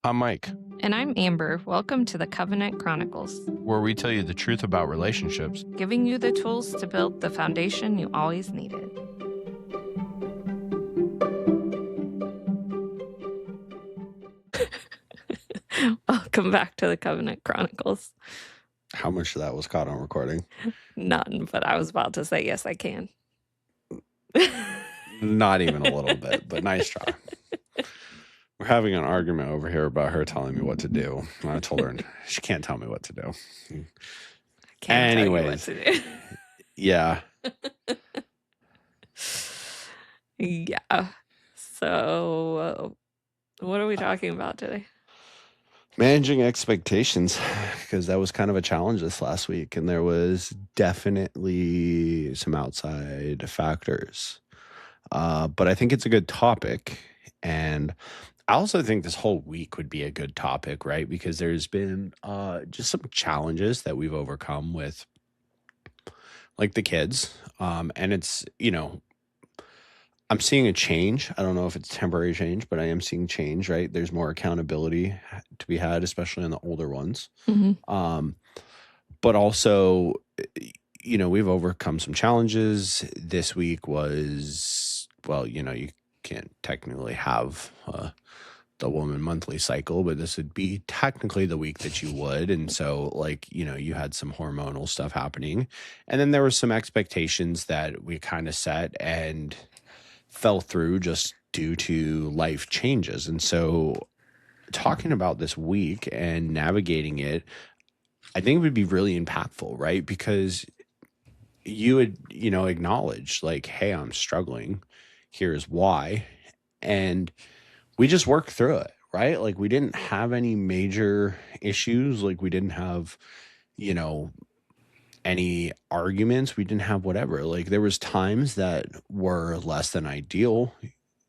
I'm Mike, And I'm Amber. Welcome to the Covenant Chronicles, where we tell you the truth about relationships. giving you the tools to build the foundation you always needed. Welcome back to the Covenant Chronicles. How much of that was caught on recording? None, but I was about to say, yes, I can. Not even a little bit, but nice try. We're having an argument over here about her telling me what to do. I told her she can't tell me what to do. Can't tell you what to do. Yeah. Yeah. So, what are we talking about today? Managing expectations, because that was kind of a challenge this last week, and there was definitely some outside factors. But I think it's a good topic, and I also think this whole week would be a good topic, right? Because there's been just some challenges that we've overcome with like the kids. And it's, I'm seeing a change. I don't know if it's temporary change, but I am seeing change, right? There's more accountability to be had, especially on the older ones. Mm-hmm. But also, we've overcome some challenges. This week was, well, you can't technically have the woman monthly cycle, but this would be technically the week that you would. And so you had some hormonal stuff happening. And then there were some expectations that we kind of set and fell through just due to life changes. And so talking about this week and navigating it, I think it would be really impactful, right? Because you would, acknowledge like, hey, I'm struggling. Here's why. And we just worked through it, right? Like we didn't have any major issues. Like we didn't have, any arguments. We didn't have whatever. Like there was times that were less than ideal,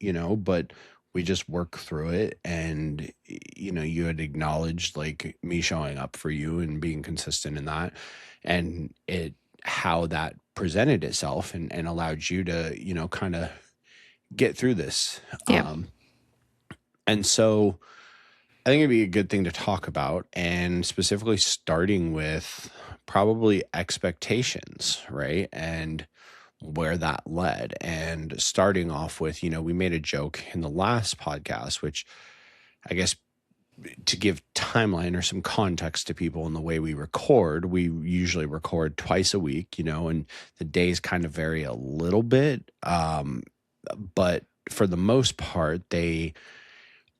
but we just worked through it. And, you had acknowledged like me showing up for you and being consistent in that. And how that presented itself and allowed you to, kind of get through this. Yeah. And so I think it'd be a good thing to talk about, and specifically starting with probably expectations, right? And where that led. And starting off with, we made a joke in the last podcast, which I guess to give timeline or some context to people in the way we record, we usually record twice a week, and the days kind of vary a little bit. But for the most part, they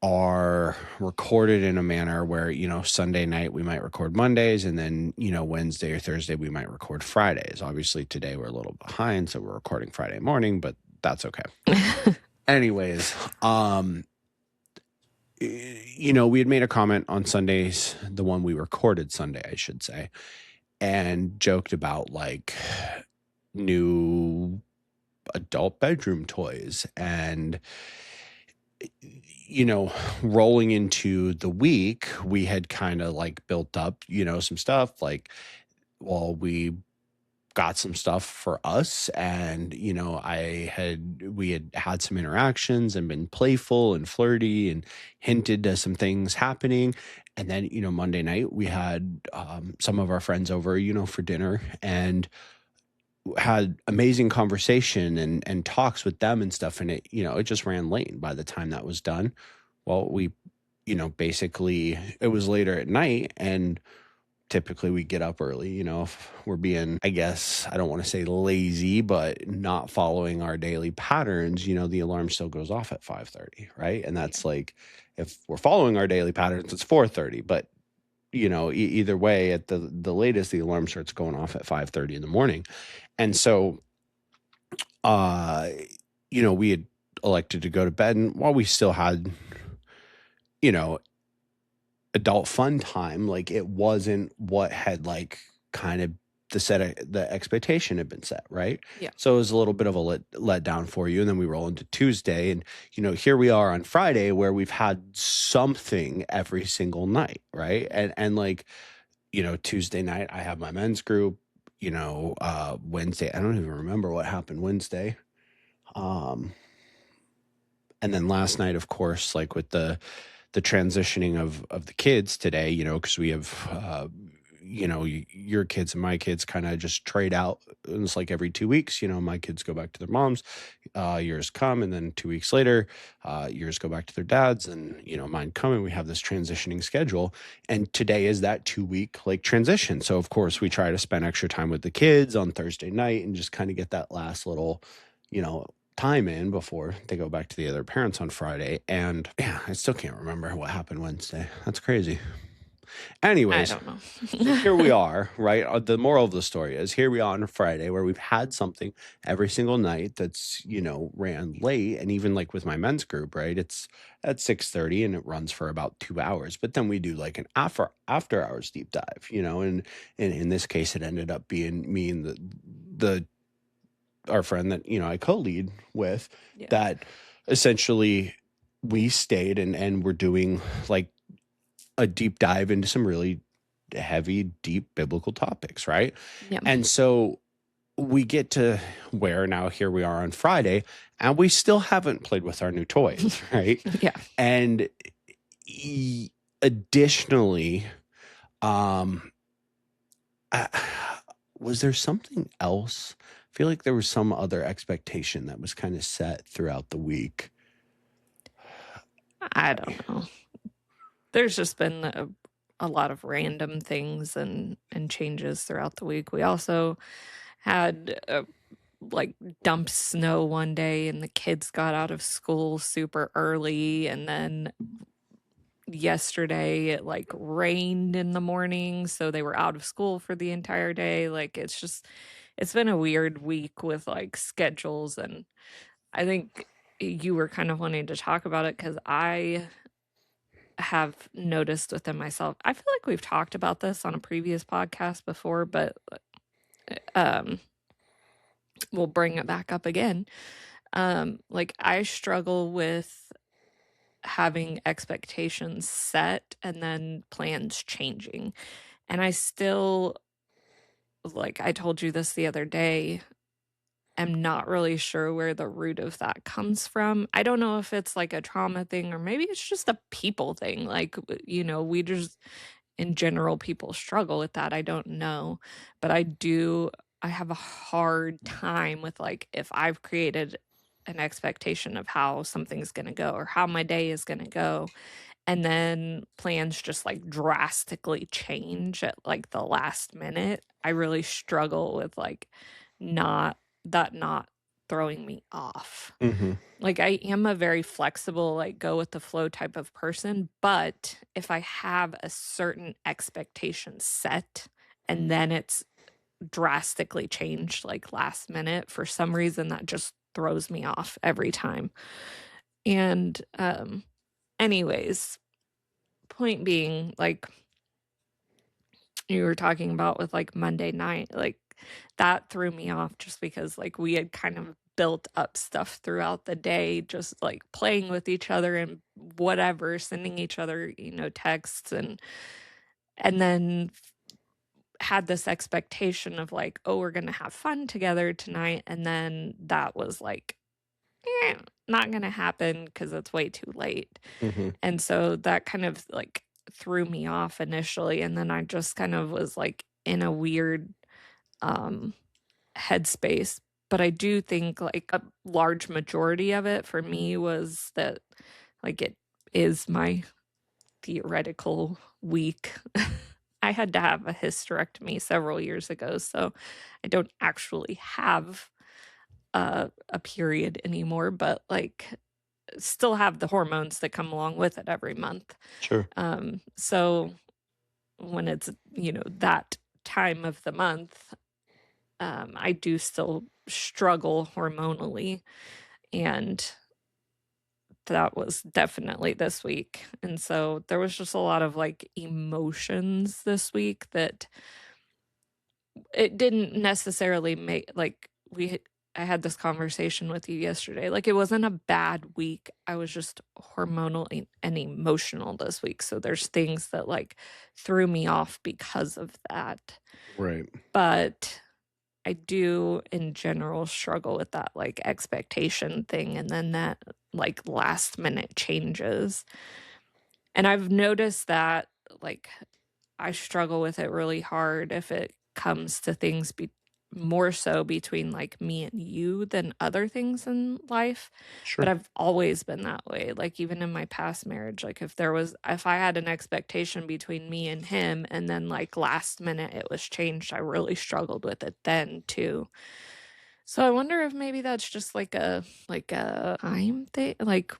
are recorded in a manner where, Sunday night we might record Mondays, and then, Wednesday or Thursday we might record Fridays. Obviously today we're a little behind, so we're recording Friday morning, but that's okay. Anyways, we had made a comment on Sundays, the one we recorded Sunday, I should say, and joked about like new adult bedroom toys. And rolling into the week, we had kind of like built up, some stuff like, well, we got some stuff for us, and we had some interactions and been playful and flirty and hinted at some things happening. And then Monday night we had some of our friends over for dinner, and had amazing conversation and talks with them and stuff, and it just ran late by the time that was done. Well, we basically it was later at night, and typically we get up early, if we're being, I guess, I don't want to say lazy, but not following our daily patterns, the alarm still goes off at 5:30, right? And that's like, if we're following our daily patterns, it's 4:30, but either way, at the latest, the alarm starts going off at 5:30 in the morning. And so, we had elected to go to bed, and while we still had, adult fun time, like it wasn't what had like kind of the expectation had been set, right? Yeah. So it was a little bit of a let down for you. And then we roll into Tuesday, and here we are on Friday, where we've had something every single night, right? And like, Tuesday night I have my men's group, Wednesday, I don't even remember what happened Wednesday. And then last night, of course, like with the the transitioning of the kids today, because we have, your kids and my kids kind of just trade out. And it's like every 2 weeks, my kids go back to their moms, yours come, and then 2 weeks later, yours go back to their dads, and mine come, and we have this transitioning schedule. And today is that 2 week like transition. So of course we try to spend extra time with the kids on Thursday night and just kind of get that last little, you know, time in before they go back to the other parents on Friday. And yeah, I still can't remember what happened Wednesday. That's crazy. I Anyways, don't know. so here we are, right? The moral of the story is here we are on a Friday where we've had something every single night that's, ran late. And even like with my men's group, right? It's at 6:30 and it runs for about 2 hours. But then we do like an after hours deep dive, and in this case it ended up being me and the our friend that, I co-lead with, Yeah. that essentially we stayed and we're doing like a deep dive into some really heavy, deep biblical topics, right? Yeah. And so we get to where now here we are on Friday, and we still haven't played with our new toys, right? Yeah. And additionally, um, uh, was there something else? I feel like there was some other expectation that was kind of set throughout the week. I don't know. There's just been a lot of random things and changes throughout the week. We also had like dump snow one day, and the kids got out of school super early, and then yesterday it like rained in the morning, so they were out of school for the entire day. Like it's been a weird week with like schedules, and I think you were kind of wanting to talk about it because I have noticed within myself. I feel like we've talked about this on a previous podcast before, but um we'll bring it back up again. Like I struggle with having expectations set and then plans changing. And I still, like I told you this the other day, am not really sure where the root of that comes from. I don't know if it's like a trauma thing or maybe it's just a people thing. Like, we just, in general, people struggle with that. I don't know. But I have a hard time with like if I've created an expectation of how something's going to go or how my day is going to go, and then plans just like drastically change at like the last minute. I really struggle with like not throwing me off. Mm-hmm. Like I am a very flexible, like go with the flow type of person, but if I have a certain expectation set and then it's drastically changed like last minute, for some reason that just throws me off every time. And anyways, point being, like you were talking about with like Monday night, like that threw me off just because like we had kind of built up stuff throughout the day, just like playing with each other and whatever, sending each other, texts, and then had this expectation of like, oh, we're gonna have fun together tonight. And then that was like, not gonna happen because it's way too late. Mm-hmm. And so that kind of like threw me off initially. And then I just kind of was like in a weird um headspace. But I do think like a large majority of it for me was that like it is my theoretical week. I had to have a hysterectomy several years ago, so I don't actually have a period anymore, but like still have the hormones that come along with it every month. Sure. So when it's, that time of the month, I do still struggle hormonally. And that was definitely this week. And so there was just a lot of like emotions this week that it didn't necessarily make like I had this conversation with you yesterday. Like it wasn't a bad week. I was just hormonal and emotional this week. So there's things that like threw me off because of that. Right. But I do in general struggle with that like expectation thing and then that like last minute changes. And I've noticed that, like, I struggle with it really hard if it comes to things more so between like me and you than other things in life. But Sure. I've always been that way. Like even in my past marriage, like if I had an expectation between me and him and then like last minute it was changed, I really struggled with it then too. So I wonder if maybe that's just like a time thing, like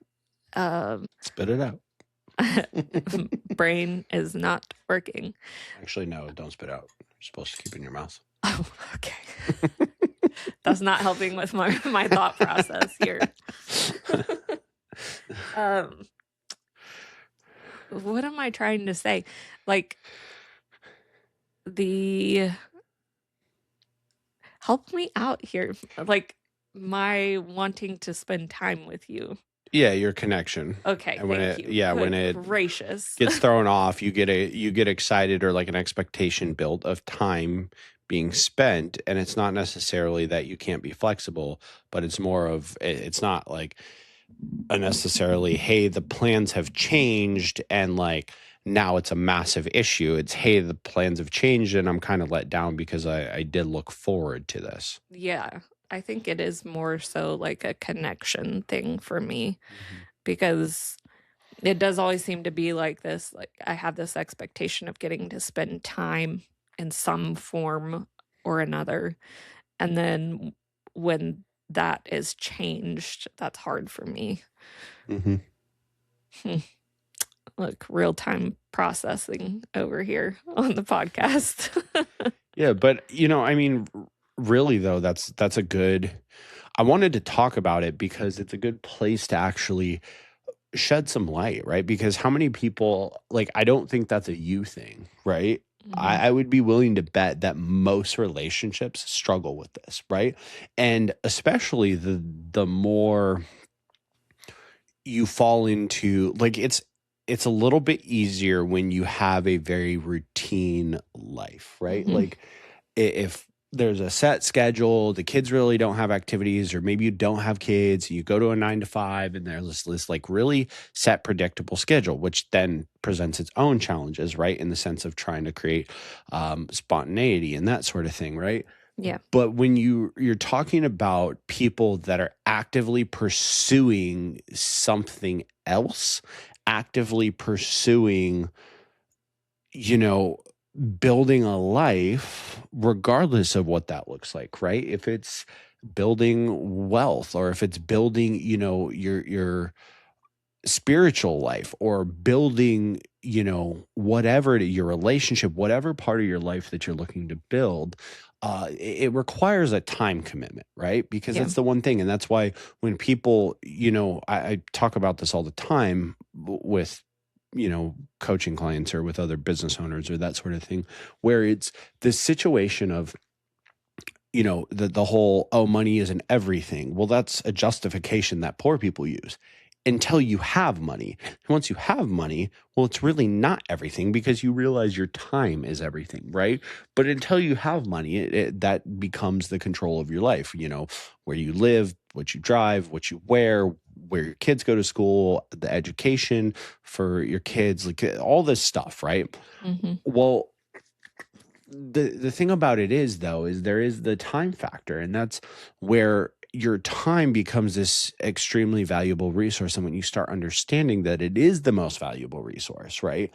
um Spit it out. brain is not working. Actually, no, don't spit out. You're supposed to keep it in your mouth. Oh, okay. That's not helping with my thought process here. Um, what am I trying to say? Like, the help me out here. Like, my wanting to spend time with you. Yeah, your connection. Okay, And thank you. when Good it gracious. gets thrown off, you get excited or like an expectation built of time being spent, and it's not necessarily that you can't be flexible, but it's more of it's not like necessarily, hey, the plans have changed and like now it's a massive issue. It's, hey, the plans have changed and I'm kind of let down because I did look forward to this. Yeah, I think it is more so like a connection thing for me Mhm. because it does always seem to be like this, like, I have this expectation of getting to spend time in some form or another, and then when that is changed, that's hard for me. Mhm. Hmm, look, real-time processing over here on the podcast. Yeah, but I mean, really though, that's a good. I wanted to talk about it because it's a good place to actually shed some light, right? Because how many people, like, I don't think that's a you thing, right? Mhm, I would be willing to bet that most relationships struggle with this, right? And especially the more you fall into, like, it's a little bit easier when you have a very routine life, right? mhm, Like if there's a set schedule, the kids really don't have activities, or maybe you don't have kids, you go to a 9 to 5, and there's this like really set, predictable schedule, which then presents its own challenges, right? In the sense of trying to create spontaneity and that sort of thing, right? yeah, But when you're talking about people that are actively pursuing something else, actively pursuing, you know, building a life, regardless of what that looks like, right? If it's building wealth, or if it's building, your spiritual life, or building, your relationship, whatever part of your life that you're looking to build, it requires a time commitment, right? Because yeah, that's the one thing. And that's why when people, I talk about this all the time with, coaching clients or with other business owners or that sort of thing, where it's this situation of, the whole, oh, money isn't everything. Well, that's a justification that poor people use until you have money. And once you have money, well, it's really not everything because you realize your time is everything, right? But until you have money, that becomes the control of your life, where you live, what you drive, what you wear, where your kids go to school, the education for your kids, like all this stuff, right? mhm, Well, the thing about it is, though, is there is the time factor, and that's where your time becomes this extremely valuable resource. And when you start understanding that it is the most valuable resource, right,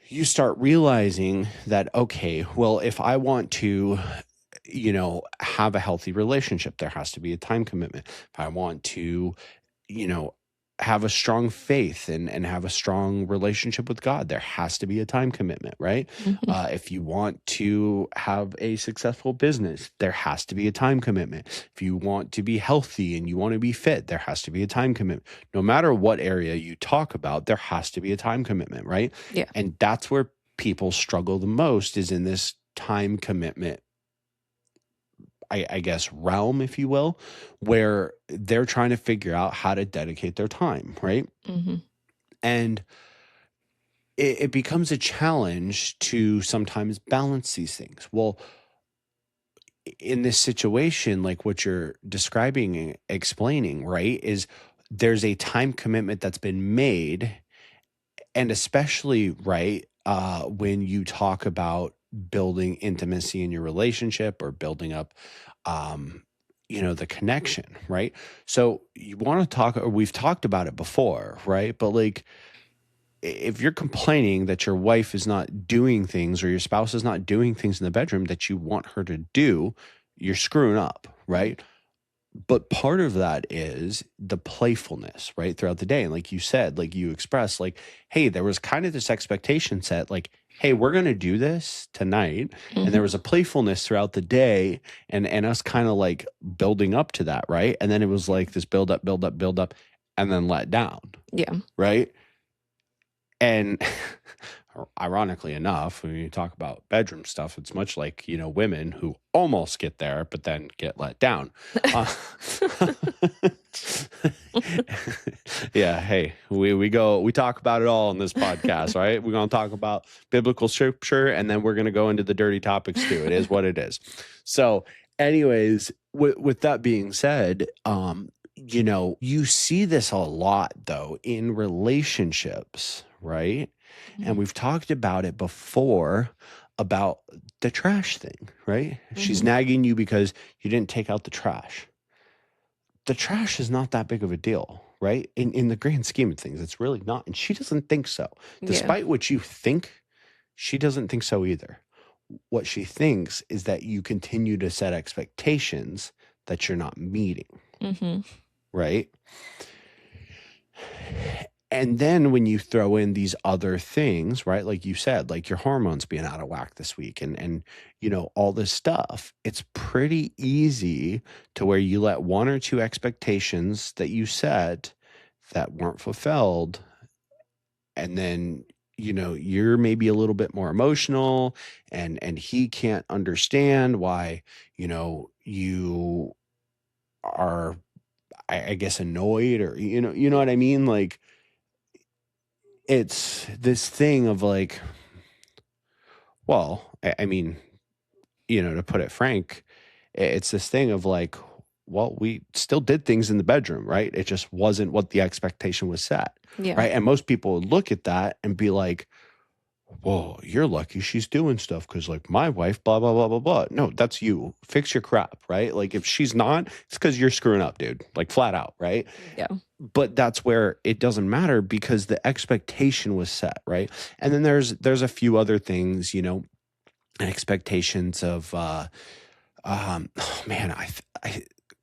you start realizing that, okay, well, if I want to, have a healthy relationship, there has to be a time commitment. If I want to, you know, have a strong faith and have a strong relationship with God, there has to be a time commitment, right? mhm, If you want to have a successful business, there has to be a time commitment. If you want to be healthy and you want to be fit, there has to be a time commitment. No matter what area you talk about, there has to be a time commitment, right? yeah, And that's where people struggle the most, is in this time commitment, I guess, realm, if you will, where they're trying to figure out how to dedicate their time, right? mhm, And it becomes a challenge to sometimes balance these things. Well, in this situation, like what you're describing and explaining, right, is there's a time commitment that's been made, And especially, right, when you talk about building intimacy in your relationship or building up, um, the connection, right? So you want to talk, or we've talked about it before, right? But like, if you're complaining that your wife is not doing things or your spouse is not doing things in the bedroom that you want her to do, you're screwing up, Mhm. right? But part of that is the playfulness, right, throughout the day. And like you said, like you expressed, like, hey, there was kind of this expectation set, like, hey, we're going to do this tonight. And there Mhm. was a playfulness throughout the day and us kind of like building up to that, right? And then it was like this build up, build up, build up, and then let down, Yeah. right? And ironically enough, when you talk about bedroom stuff, it's much like, women who almost get there, but then get let down. Uh, yeah. Hey, we talk about it all in this podcast, right? We're going to talk about biblical scripture and then we're going to go into the dirty topics too. It is what it is. So, anyways, with that being said, you see this a lot though in relationships, right? And Mhm. we've talked about it before about the trash thing, right? She's Mhm. nagging you because you didn't take out the trash. The trash is not that big of a deal, right? In the grand scheme of things, it's really not. And she doesn't think so. Yeah. Despite what you think, she doesn't think so either. What she thinks is that you continue to set expectations that you're not meeting, Mhm. right? And then when you throw in these other things, right? Like you said, like your hormones being out of whack this week and all this stuff, it's pretty easy to where you let one or two expectations that you set that weren't fulfilled and then you're maybe a little bit more emotional and he can't understand why you are I guess annoyed or what I mean, like it's this thing of like, well, I mean, to put it frank, it's this thing of like, well, we still did things in the bedroom, right? It just wasn't what the expectation was set, Yeah. right? And most people would look at that and be like, whoa, you're lucky she's doing stuff because like my wife, blah, blah, blah, blah, blah. No, that's you. Fix your crap, right? Like if she's not, it's because you're screwing up, dude, like flat out, right? Yeah. But that's where it doesn't matter because the expectation was set, right? And then there's a few other things, expectations of oh man, I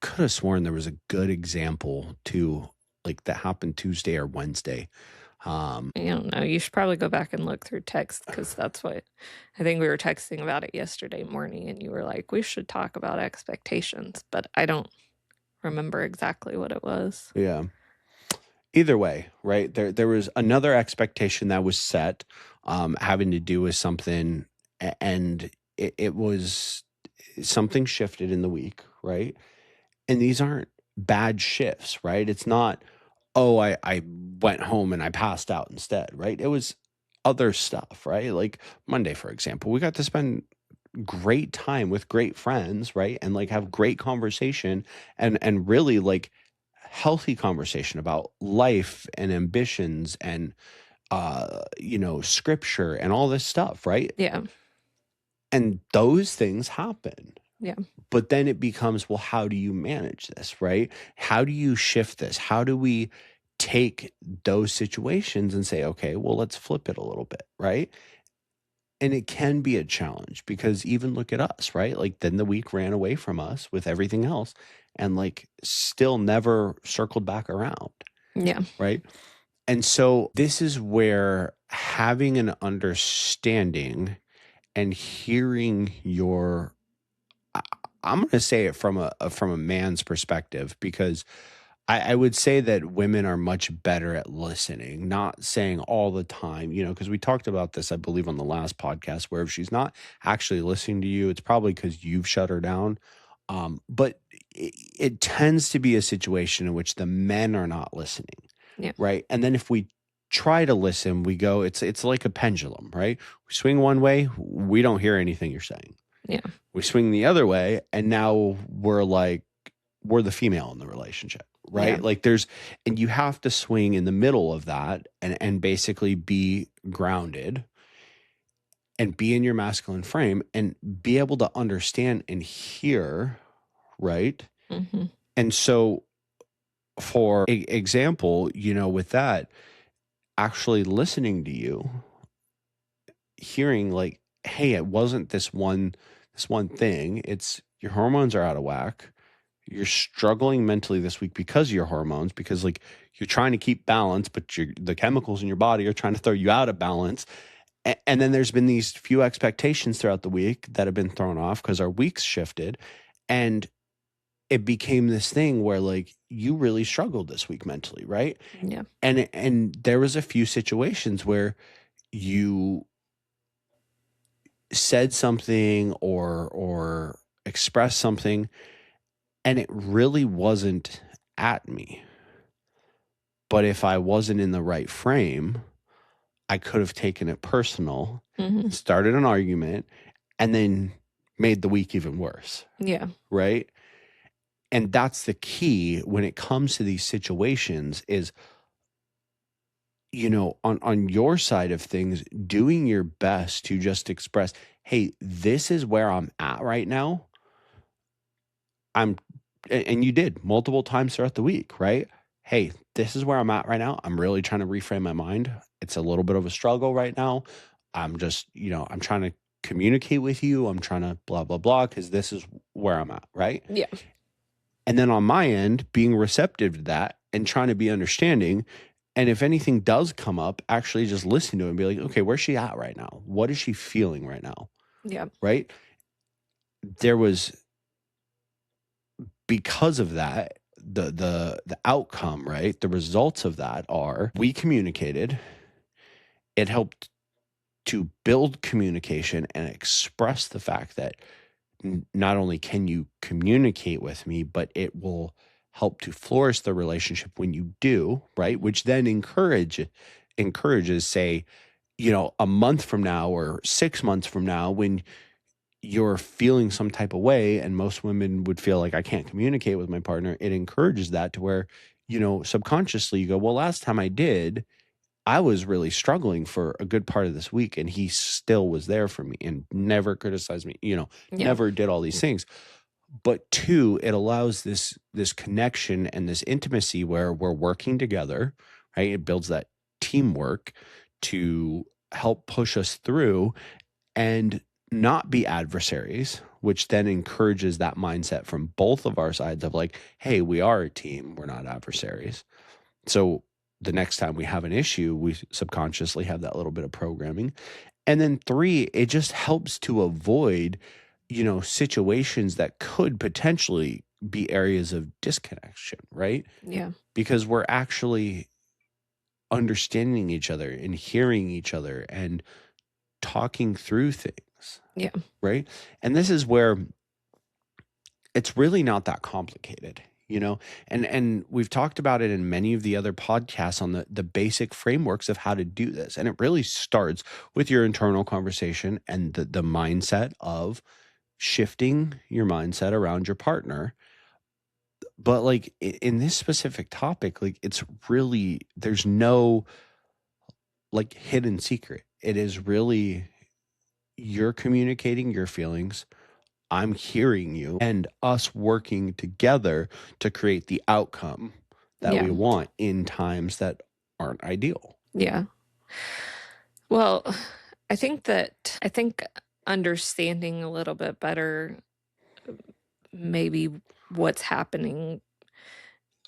could have sworn there was a good example too, like that happened Tuesday or Wednesday. Um I don't know. You should probably go back and look through text because that's what I think we were texting about it yesterday morning, and you were like, we should talk about expectations, but I don't remember exactly what it was. yeah. Either way, right? There was another expectation that was set having to do with something and it was something shifted in the week, right? And these aren't bad shifts, right? It's not, oh, I went home and I passed out instead, right? It was other stuff, right? Like Monday, for example, we got to spend great time with great friends, right? And like have great conversation and really like healthy conversation about life and ambitions and scripture and all this stuff, right? Yeah. And those things happen. Yeah. But then it becomes, well, how do you manage this, right? How do you shift this? How do we take those situations and say, okay, well, let's flip it a little bit, right? And it can be a challenge because even look at us, right? Like then the week ran away from us with everything else and like still never circled back around, Yeah. right? And so this is where having an understanding and hearing your I I'm gonna say it from a man's perspective because I would say that women are much better at listening, not saying all the time, because we talked about this, I believe, on the last podcast, where if she's not actually listening to you, it's probably because you've shut her down. But it tends to be a situation in which the men are not listening, Yeah. right? And then if we try to listen, we go, it's like a pendulum, right? We swing one way, we don't hear anything you're saying. Yeah. We swing the other way, and now we're like, we're the female in the relationship, right? Yeah. Like there's and you have to swing in the middle of that and basically be grounded and be in your masculine frame and be able to understand and hear, right? Mhm. And so for example, with that, actually listening to you, hearing like, hey, it wasn't this one thing. It's your hormones are out of whack. You're struggling mentally this week because of your hormones, because like you're trying to keep balance, but the chemicals in your body are trying to throw you out of balance. And then there's been these few expectations throughout the week that have been thrown off because our weeks shifted. And it became this thing where like you really struggled this week mentally, right? Yeah. And there was a few situations where you said something or expressed something and it really wasn't at me. But if I wasn't in the right frame, I could have taken it personal, Mhm. started an argument, and then made the week even worse, Yeah. right? And that's the key when it comes to these situations is, on your side of things, doing your best to just express, hey, this is where I'm at right now. I'm and you did multiple times throughout the week, right? Hey, this is where I'm at right now. I'm really trying to reframe my mind. It's a little bit of a struggle right now. I'm just, I'm trying to communicate with you. I'm trying to blah, blah, blah, because this is where I'm at, right? Yeah. And then on my end, being receptive to that and trying to be understanding. And if anything does come up, actually just listen to it and be like, okay, where's she at right now? What is she feeling right now? Yeah. Right. There was because of that, the outcome, right? The results of that are we communicated. It helped to build communication and express the fact that not only can you communicate with me, but it will help to flourish the relationship when you do, right? Which then encourages, say, a month from now or 6 months from now, when you're feeling some type of way, and most women would feel like I can't communicate with my partner, it encourages that to where, subconsciously you go, well, last time I did, I was really struggling for a good part of this week and he still was there for me and never criticized me, Yeah. never did all these things. But two, it allows this connection and this intimacy where we're working together, right? It builds that teamwork to help push us through and not be adversaries, which then encourages that mindset from both of our sides of like, hey, we are a team, we're not adversaries. So the next time we have an issue, we subconsciously have that little bit of programming. And then three, it just helps to avoid, situations that could potentially be areas of disconnection, right? Yeah. Because we're actually understanding each other and hearing each other and talking through things, Yeah. right? And this is where it's really not that complicated, and we've talked about it in many of the other podcasts on the basic frameworks of how to do this. And it really starts with your internal conversation and the mindset of shifting your mindset around your partner. But like in this specific topic, like it's really, there's no like hidden secret. It is really, you're communicating your feelings, I'm hearing you, and us working together to create the outcome that Yeah. we want in times that aren't ideal. Yeah. Well, I think understanding a little bit better maybe what's happening.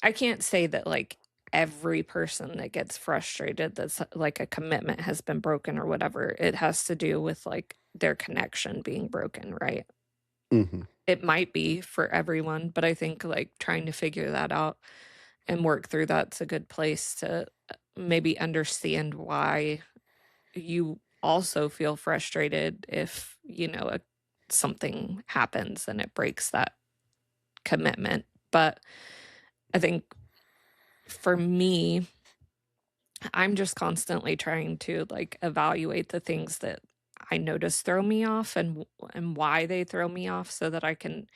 I can't say that like every person that gets frustrated that's like a commitment has been broken or whatever. It has to do with like their connection being broken, right? Mhm. It might be for everyone, but I think like trying to figure that out and work through that's a good place to maybe understand why you also feel frustrated if, something happens and it breaks that commitment. But I think for me, I'm just constantly trying to like evaluate the things that I notice throw me off and why they throw me off so that I can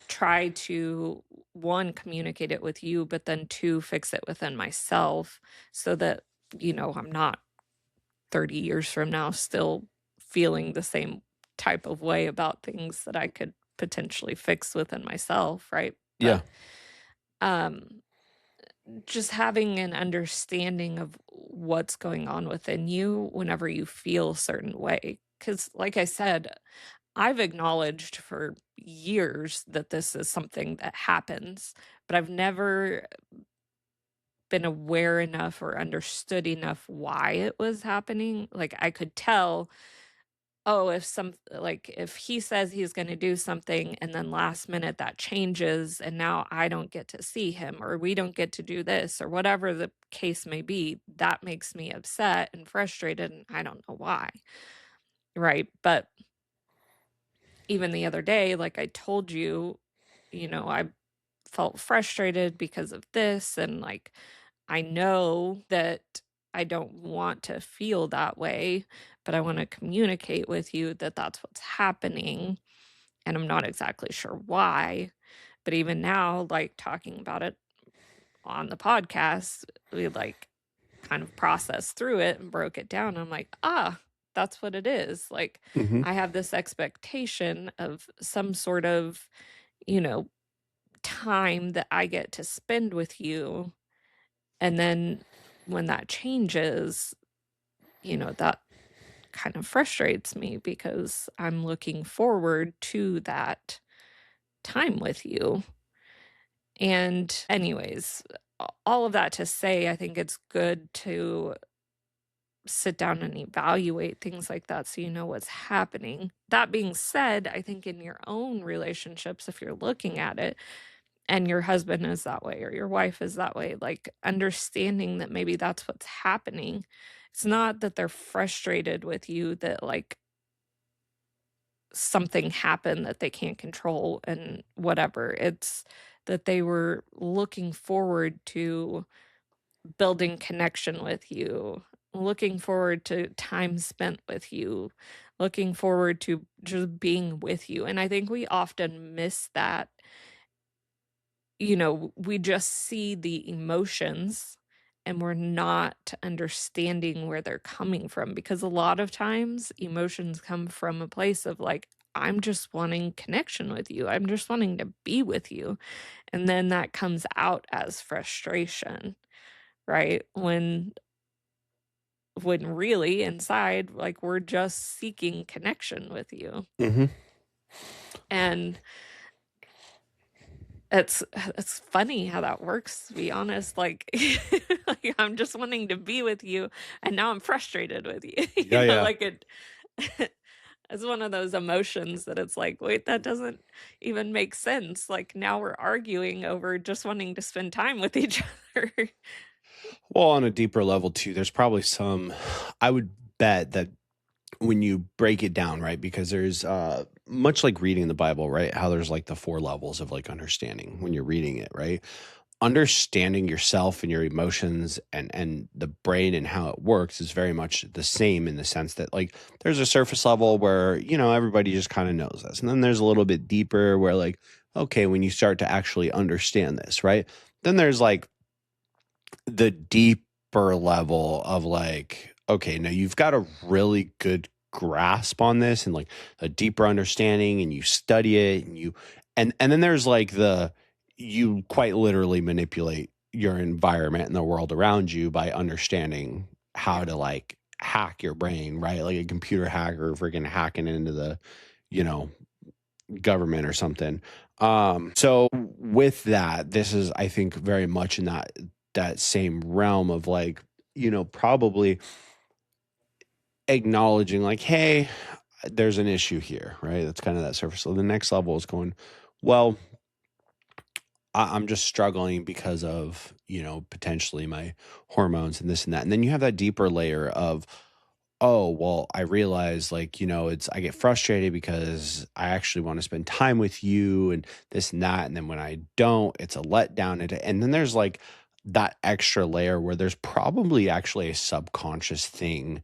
try to, one, communicate it with you, but then two, fix it within myself so that, I'm not 30 years from now still feeling the same type of way about things that I could potentially fix within myself, right? Yeah. But um just having an understanding of what's going on within you whenever you feel a certain way. Cause like I said, I've acknowledged for years that this is something that happens, but I've never been aware enough or understood enough why it was happening. Like I could tell, oh, if he says he's gonna do something and then last minute that changes and now I don't get to see him or we don't get to do this or whatever the case may be, that makes me upset and frustrated and I don't know why. Right? But even the other day, like I told you, I felt frustrated because of this and like I know that I don't want to feel that way, but I want to communicate with you that that's what's happening. And I'm not exactly sure why. But even now, like talking about it on the podcast, we like kind of processed through it and broke it down. I'm like, that's what it is. Like, Hmm. I have this expectation of some sort of, you know, time that I get to spend with you. And then when that changes, that kind of frustrates me because I'm looking forward to that time with you. And, anyways, all of that to say, I think it's good to sit down and evaluate things like that so you know what's happening. That being said, I think in your own relationships, if you're looking at it, and your husband is that way or your wife is that way, like understanding that maybe that's what's happening. It's not that they're frustrated with you that like something happened that they can't control and whatever. It's that they were looking forward to building connection with you, looking forward to time spent with you, looking forward to just being with you. And I think we often miss that. We just see the emotions and we're not understanding where they're coming from because a lot of times emotions come from a place of like, I'm just wanting connection with you. I'm just wanting to be with you. And then that comes out as frustration, right? When really inside, like we're just seeking connection with you. Hmm. And it's funny how that works, to be honest, like like, I'm just wanting to be with you, and now I'm frustrated with you, Yeah, yeah. like, it's one of those emotions that it's like, "Wait, that doesn't even make sense," like, now we're arguing over just wanting to spend time with each other. Well, on a deeper level too, there's probably I would bet that when you break it down, right? Because there's much like reading the Bible, right? How there's like the four levels of like understanding when you're reading it, right? Understanding yourself and your emotions and the brain and how it works is very much the same in the sense that like there's a surface level where, everybody just kind of knows this. And then there's a little bit deeper where like, okay, when you start to actually understand this, right? Then there's like the deeper level of like, okay, now you've got a really good grasp on this and like a deeper understanding and you study it and then there's like you quite literally manipulate your environment and the world around you by understanding how to like hack your brain, right? Like a computer hacker freaking hacking into the, you know, government or something. So with that, this is I think very much in that same realm of like, probably acknowledging like, hey, there's an issue here, right? That's kind of that surface. So the next level is going, well, I'm just struggling because of, potentially my hormones and this and that. And then you have that deeper layer of, oh, well, I realize like, I get frustrated because I actually want to spend time with you and this and that. And then when I don't, it's a letdown. And then there's like that extra layer where there's probably actually a subconscious thing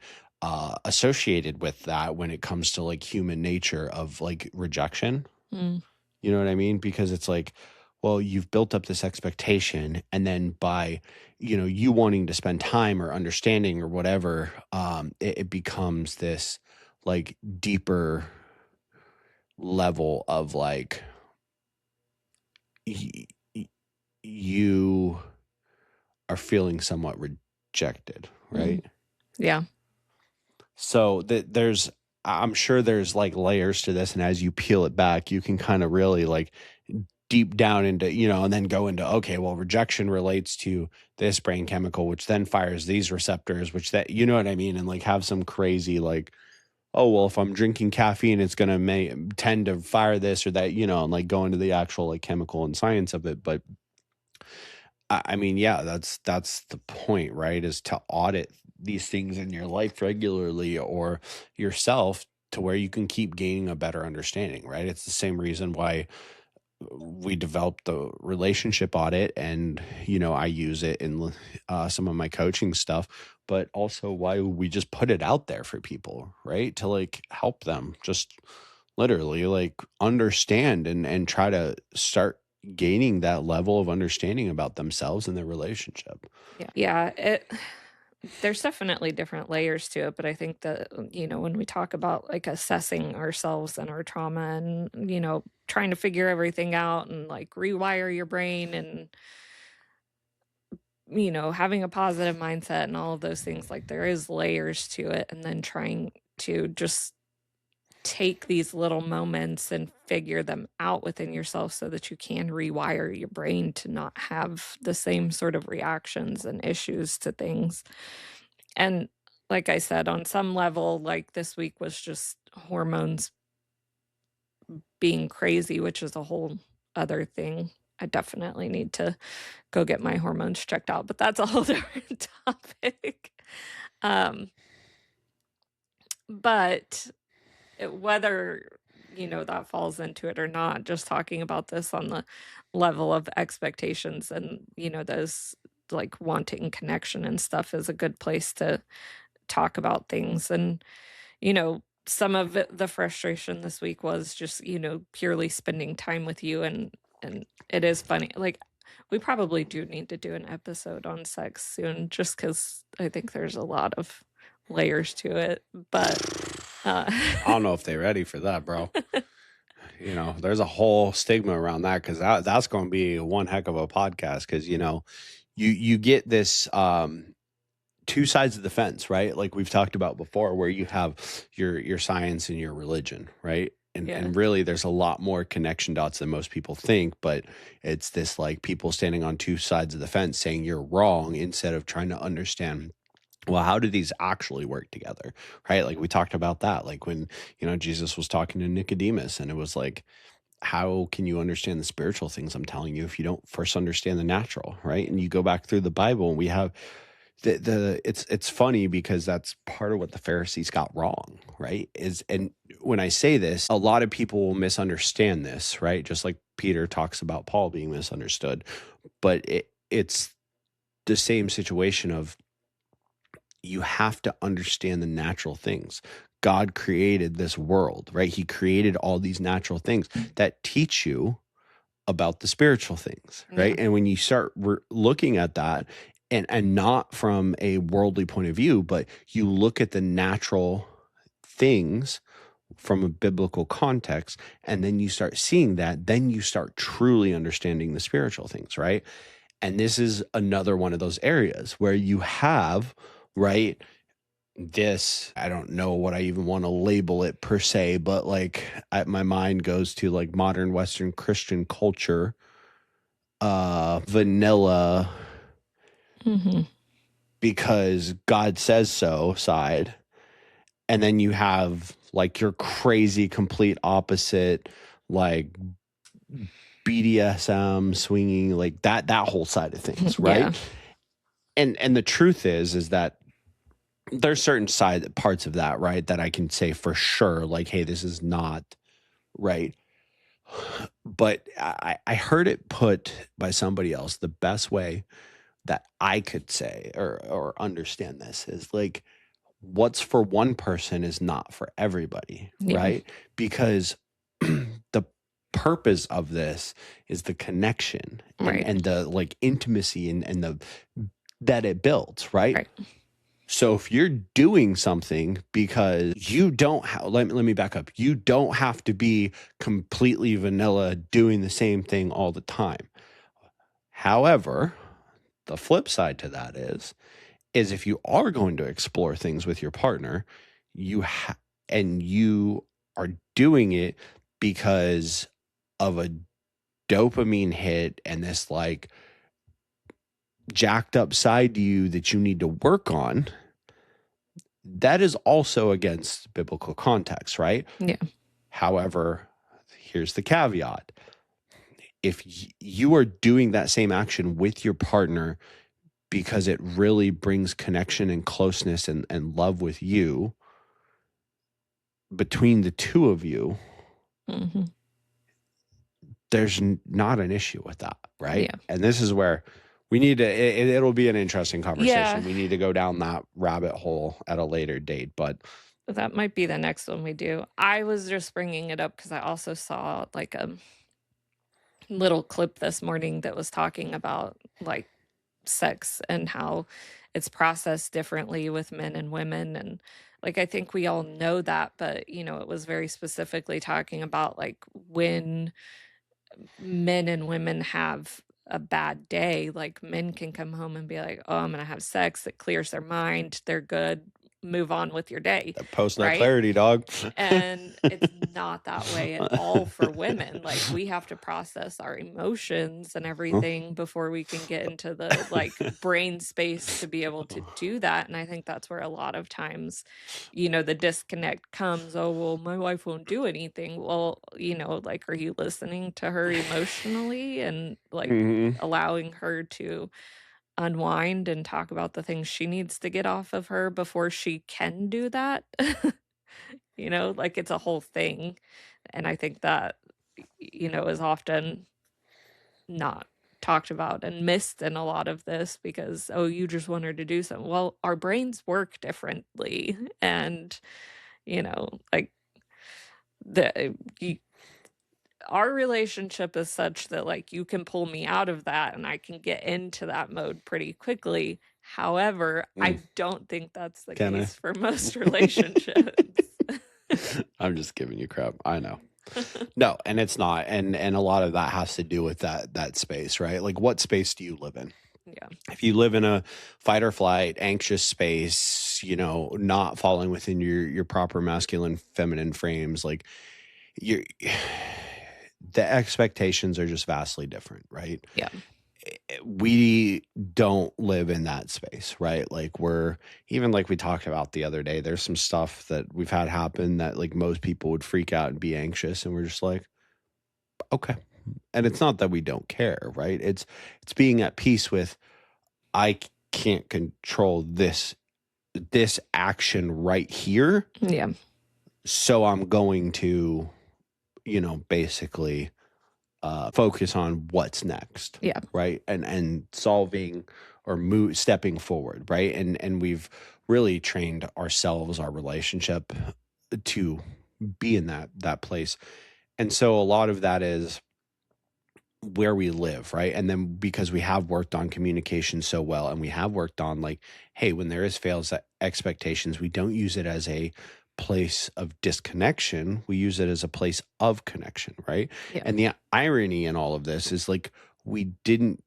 associated with that when it comes to like human nature of like rejection. Mm. You know what I mean? Because it's like, well, you've built up this expectation, and then by, you wanting to spend time or understanding or whatever, it becomes this like deeper level of like y- y- you are feeling somewhat rejected, Mm, right? yeah. So I'm sure there's like layers to this, and as you peel it back, you can kind of really like deep down into, and then go into, okay, well, rejection relates to this brain chemical, which then fires these receptors, which that, you know what I mean? And like have some crazy like, oh, well, if I'm drinking caffeine, it's going to tend to fire this or that, and like go into the actual like chemical and science of it. But I mean, yeah, that's the point, right? Is to audit these things in your life regularly or yourself to where you can keep gaining a better understanding, right? It's the same reason why we developed the relationship audit, and I use it in some of my coaching stuff, but also why we just put it out there for people, right? To like help them just literally like understand and try to start gaining that level of understanding about themselves and their relationship. Yeah, there's definitely different layers to it, but I think that, when we talk about like assessing ourselves and our trauma and, trying to figure everything out and like rewire your brain and, having a positive mindset and all of those things, like there is layers to it. And then trying to just take these little moments and figure them out within yourself so that you can rewire your brain to not have the same sort of reactions and issues to things. And like I said, on some level, like this week was just hormones being crazy, which is a whole other thing. I definitely need to go get my hormones checked out, but that's a whole different topic. Um, but whether, that falls into it or not, just talking about this on the level of expectations and, those like wanting connection and stuff is a good place to talk about things. And, some of the frustration this week was just, purely spending time with you. And it is funny. Like, we probably do need to do an episode on sex soon, just because I think there's a lot of layers to it. But uh I don't know if they're ready for that, bro. There's a whole stigma around that because that's going to be one heck of a podcast because you get this two sides of the fence, right? Like we've talked about before, where you have your science and your religion, right? And yeah. and really, there's a lot more connection dots than most people think. But it's this like people standing on two sides of the fence saying you're wrong instead of trying to understand. Well, how do these actually work together? Right. Like we talked about that. Like when, Jesus was talking to Nicodemus and it was like, how can you understand the spiritual things I'm telling you if you don't first understand the natural? Right. And you go back through the Bible and we have it's funny because that's part of what the Pharisees got wrong, right? Is and when I say this, a lot of people will misunderstand this, right? Just like Peter talks about Paul being misunderstood, but it's the same situation of you have to understand the natural things. God created this world, right? He created all these natural things that teach you about the spiritual things, right? Yeah. And when you start looking at that and not from a worldly point of view, but you look at the natural things from a biblical context, and then you start seeing that, then you start truly understanding the spiritual things, right? And this is another one of those areas where you have, right? This, I don't know what I even want to label it per se, but like my mind goes to like modern Western Christian culture, vanilla Mhm. because God says so side. And then you have like your crazy complete opposite, like BDSM swinging, like that whole side of things, Yeah. right? And the truth is that there's certain side parts of that, right, that I can say for sure, like, hey, this is not right. But I heard it put by somebody else the best way that I could say or understand this is like what's for one person is not for everybody, Yeah. right? Because the purpose of this is the connection Right. and the like intimacy and the that it builds, right? Right. So if you're doing something because you don't let me back up. You don't have to be completely vanilla doing the same thing all the time. However, the flip side to that is if you are going to explore things with your partner, and you are doing it because of a dopamine hit and this like jacked up side to you that you need to work on, that is also against biblical context, right? Yeah. However, here's the caveat. If you are doing that same action with your partner because it really brings connection and closeness and love with you between the two of you, Mm-hmm. there's not an issue with that, right? Yeah. And this is where we need to, it'll be an interesting conversation. Yeah. We need to go down that rabbit hole at a later date, but That might be the next one we do. I was just bringing it up because I also saw like a little clip this morning that was talking about like sex and how it's processed differently with men and women. And like, I think we all know that, but it was very specifically talking about like when men and women have a bad day, like men can come home and be like, oh, I'm gonna have sex. It clears their mind. They're good. Move on with your day. post nut Right. clarity, dog. And it's not that way at all for women. Like we have to process our emotions and everything before we can get into the like brain space to be able to do that. And I think that's where a lot of times, the disconnect comes. Oh, well, my wife won't do anything. Well, like, are you listening to her emotionally and like Mhm. allowing her to unwind and talk about the things she needs to get off of her before she can do that? Like it's a whole thing. And I think that, is often not talked about and missed in a lot of this because, oh, you just want her to do something. Well, our brains work differently. And, like the, you, our relationship is such that like you can pull me out of that and I can get into that mode pretty quickly. However, I don't think that's the Can I? case for most relationships. I'm just giving you crap. I know. No, and it's not. And a lot of that has to do with that space, right? Like what space do you live in? Yeah. If you live in a fight or flight, anxious space, not falling within your proper masculine, feminine frames, like you the expectations are just vastly different, right? Yeah. We don't live in that space, right? Like even like we talked about the other day, there's some stuff that we've had happen that like most people would freak out and be anxious. And we're just like, okay. And it's not that we don't care, right? It's being at peace with, I can't control this action right here. Yeah. So I'm going to, basically focus on what's next. Yeah. Right. And solving or stepping forward. Right. And we've really trained ourselves, our relationship to be in that place. And so a lot of that is where we live. Right. And then because we have worked on communication so well and we have worked on like, hey, when there is fails expectations, we don't use it as a place of disconnection. We use it as a place of connection, right? Yeah. And the irony in all of this is like we didn't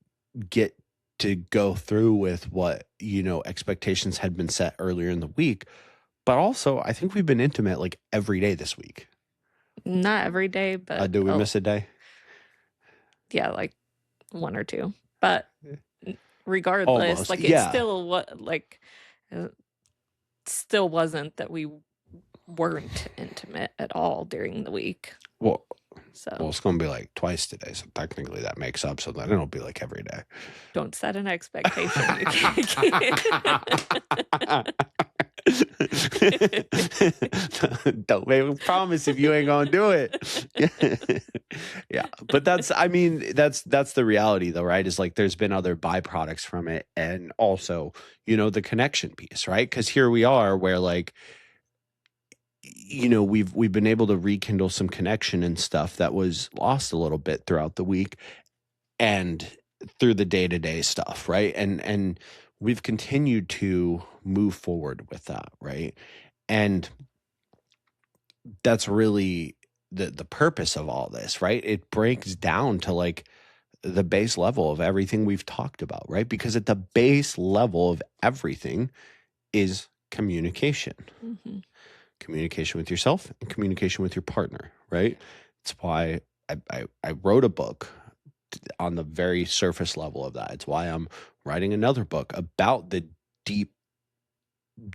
get to go through with what expectations had been set earlier in the week, but also I think we've been intimate like every day this week. Not every day, but do we miss a day? Yeah, like one or two, but regardless, Almost, like yeah. it's still still wasn't that we weren't intimate at all during the week. Well, So it's going to be like twice today. So technically that makes up. So then it'll be like every day. Don't set an expectation. You can't. Don't make a promise if you ain't gonna do it. Yeah, but that's the reality though, right? Is like there's been other byproducts from it, and also the connection piece, right? Because here we are where like we've been able to rekindle some connection and stuff that was lost a little bit throughout the week and through the day-to-day stuff, right? And we've continued to move forward with that, right? And that's really the purpose of all this, right? It breaks down to like the base level of everything we've talked about, right? Because at the base level of everything is communication. Mhm. Communication with yourself and communication with your partner, right? It's why I wrote a book on the very surface level of that. It's why I'm writing another book about the deep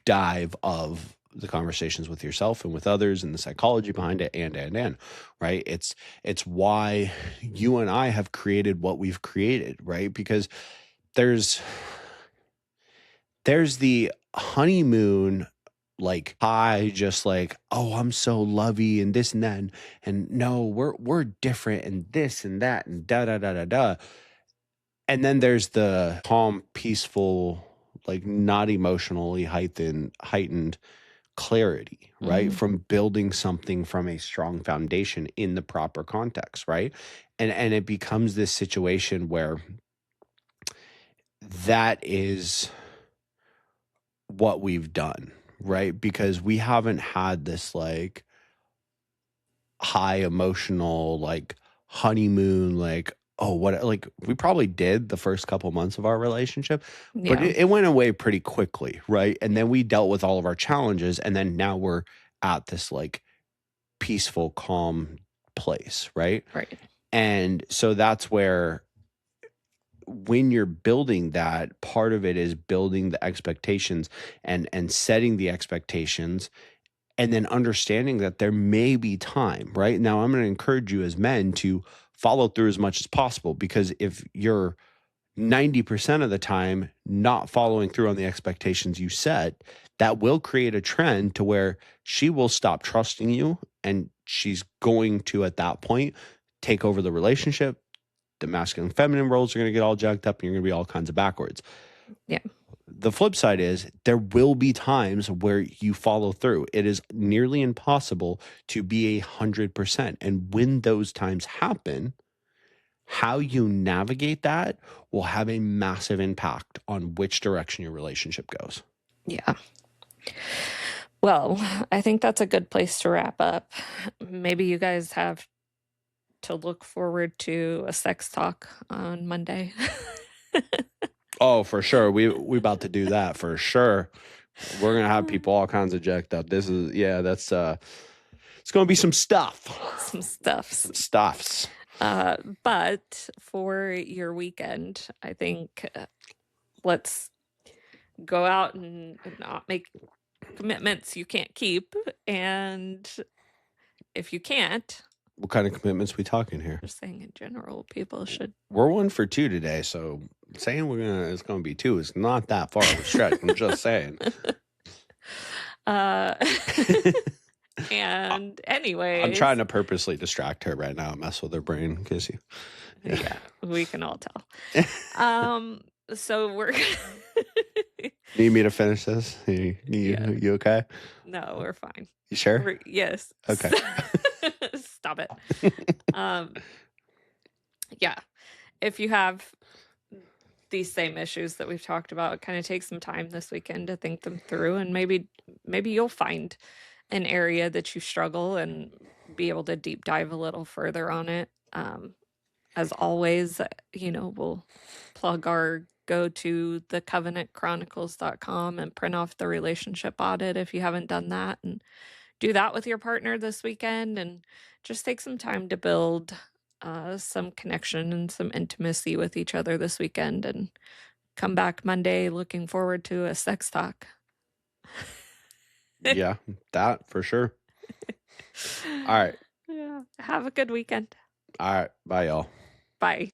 dive of the conversations with yourself and with others and the psychology behind it and right. It's why you and I have created what we've created, right? Because there's the honeymoon like high, just like, oh, I'm so lovey and this and that, and no, we're different and this and that and da da da da da. And then there's the calm, peaceful, like not emotionally heightened clarity, right? Mhm. From building something from a strong foundation in the proper context, right? And it becomes this situation where that is what we've done, right? Because we haven't had this like high emotional like honeymoon like, oh, what, like we probably did the first couple months of our relationship, but Yeah. it went away pretty quickly, right? And then we dealt with all of our challenges, and then now we're at this like peaceful, calm place, right? Right. And so that's where when you're building that, part of it is building the expectations and setting the expectations, and then understanding that there may be time, right? Now, I'm going to encourage you as men to follow through as much as possible, because if you're 90% of the time not following through on the expectations you set, that will create a trend to where she will stop trusting you, and she's going to, at that point, take over the relationship. The masculine and feminine roles are going to get all jacked up and you're going to be all kinds of backwards. Yeah. The flip side is there will be times where you follow through. It is nearly impossible to be 100%. And when those times happen, how you navigate that will have a massive impact on which direction your relationship goes. Yeah. Well, I think that's a good place to wrap up. Maybe you guys have to look forward to a sex talk on Monday. Oh, for sure. We about to do that for sure. We're gonna have people all kinds of jacked up. This is, yeah, that's it's gonna be some stuff. Some stuffs. Some stuffs. But for your weekend, I think let's go out and not make commitments you can't keep. And if you can't, What kind of commitments we talking here? just saying in general, people should. We're 1 for 2 today, so saying it's gonna be 2 is not that far of a stretch. I'm just saying. Uh, and I'm anyways, trying to purposely distract her right now, mess with her brain, because you. yeah, we can all tell. So we're Need me to finish this? yeah, You okay? no, we're fine. You sure? Yes. Okay. Stop it. Um, yeah. If you have these same issues that we've talked about, kind of take some time this weekend to think them through, and maybe you'll find an area that you struggle and be able to deep dive a little further on it. As always, we'll plug our go to the covenantchronicles.com and print off the relationship audit if you haven't done that, and do that with your partner this weekend, and just take some time to build some connection and some intimacy with each other this weekend, and come back Monday looking forward to a sex talk. Yeah, that for sure. All right. Yeah. Have a good weekend. All right. Bye, y'all. Bye.